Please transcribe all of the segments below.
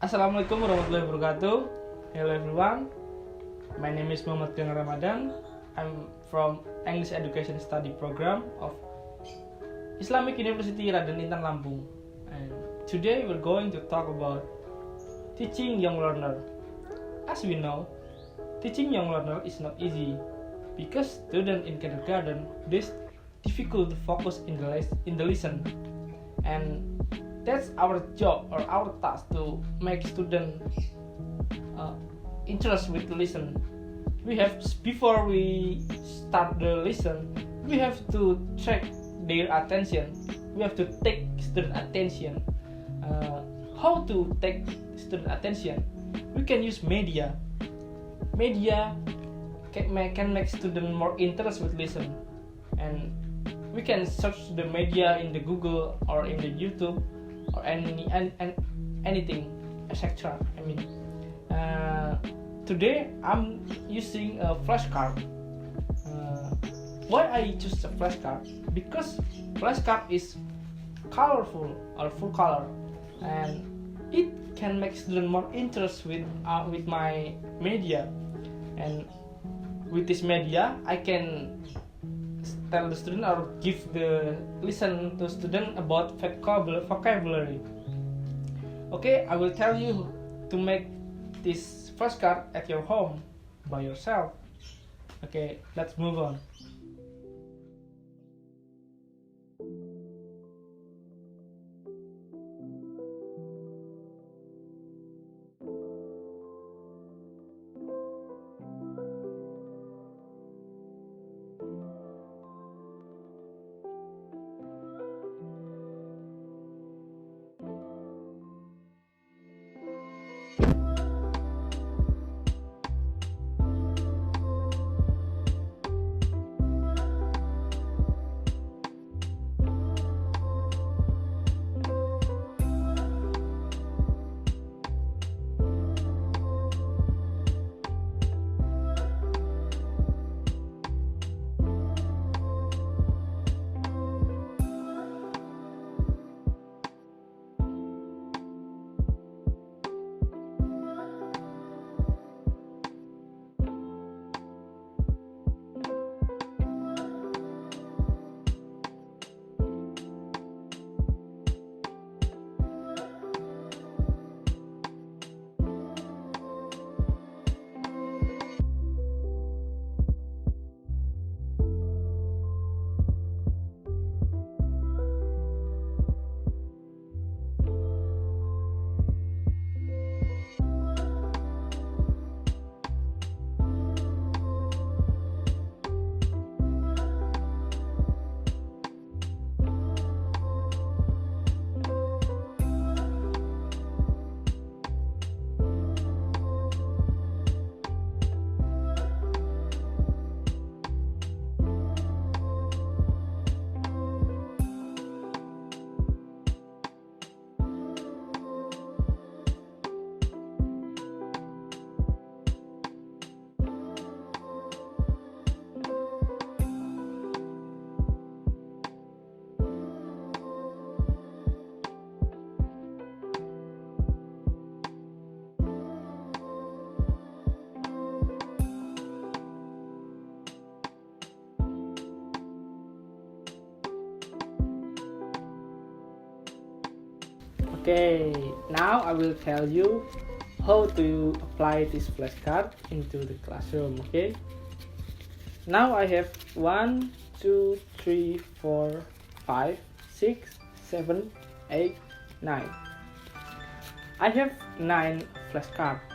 Assalamualaikum warahmatullahi wabarakatuh. Hello everyone. My name is Gilang Ramadhan. I'm from English Education Study Program of Islamic University Raden Intan Lampung. And today we're going to talk about teaching young learner. As we know, teaching young learner is not easy because students in kindergarten is difficult to focus in the lesson, and that's our job or our task to make students interested with the lesson. Before we start the lesson, we have to track their attention. We have to take student attention. How to take student attention? We can use media. Media can make student more interested with lesson, and we can search the media in the Google or in the YouTube or anything, etc. Today I'm using a flashcard. Why I choose a flashcard? Because flashcard is colorful or full color, and it can make student more interested with my media. And with this media, I can tell the student or give the listen to student about vocabulary. Okay, I will tell you to make this flashcard at your home by yourself. Okay, let's move on. Okay, now I will tell you how to apply this flashcard into the classroom. Okay, now I have 1, 2, 3, 4, 5, 6, 7, 8, 9. I have 9 flashcards,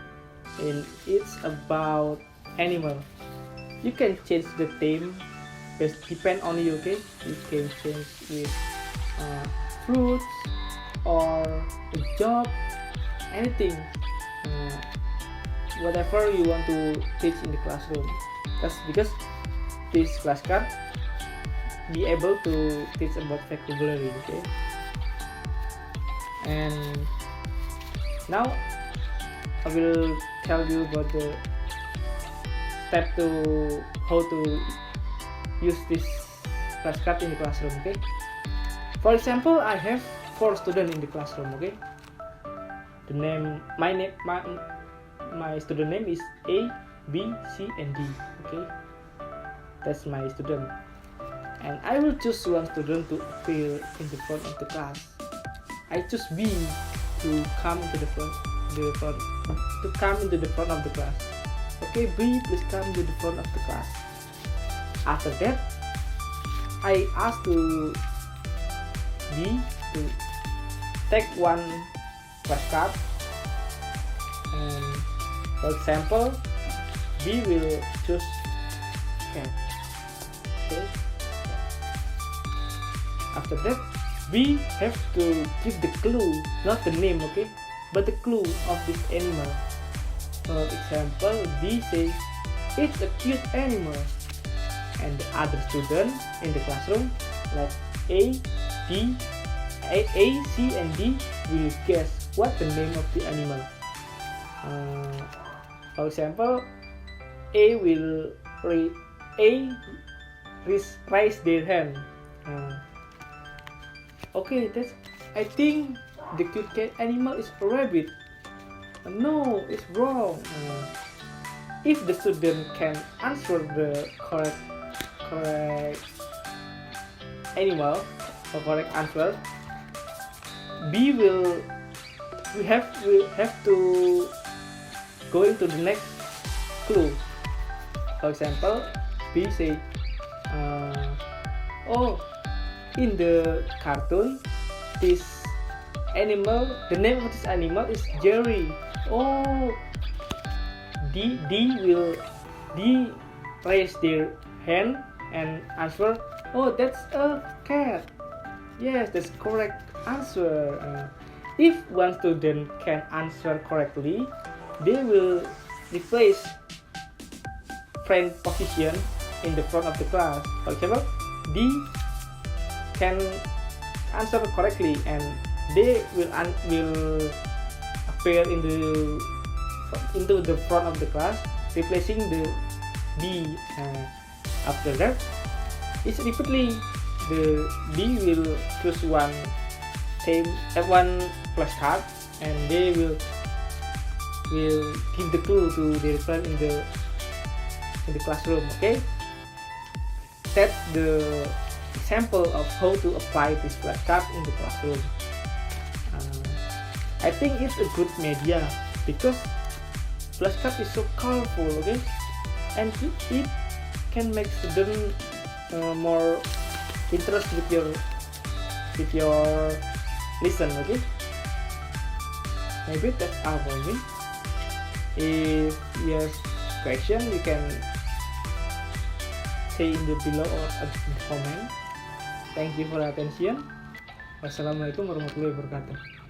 and it's about animal. You can change the theme based depend on you. Okay, you can change with fruits or a job, anything, whatever you want to teach in the classroom. That's because this flashcard be able to teach about vocabulary. Okay, and now I will tell you about the step to how to use this flashcard in the classroom. Okay, for example, I have 4 students in the classroom. Okay, the name, my student name is A, B, C, and D. Okay, that's my student, and I will choose one student to appear in the front of the class. I choose B to come into the front of the class. Okay, B, please come to the front of the class. After that, I ask to B to take one flashcard, and for example, B will choose cat. Okay. After that, we have to give the clue, not the name, okay, but the clue of this animal. For example, B says it's a cute animal, and the other student in the classroom, like A, C, and D, will guess what the name of the animal. For example, A will raise their hand. Okay, I think the cute cat animal is a rabbit. No, it's wrong. If the student can answer the correct animal or correct answer, we have to go into the next clue. For example, B say, in the cartoon, this animal, the name of this animal is Jerry. D raise their hand and answer, that's a cat. Yes, that's correct answer. If one student can answer correctly, they will replace friend position in the front of the class. For example, D can answer correctly, and they will appear into the front of the class, replacing the B. After that, it's repeatedly the B will choose one flashcard, and they will give the clue to their friend in the classroom. Okay, that's the example of how to apply this flashcard in the classroom. I think it's a good media because flashcard is so colorful, okay, and it can make students more interested with your listen. Okay, maybe that's all for me. If you have question, you can say in the below or at the comment. Thank you for attention. Wassalamualaikum warahmatullahi wabarakatuh.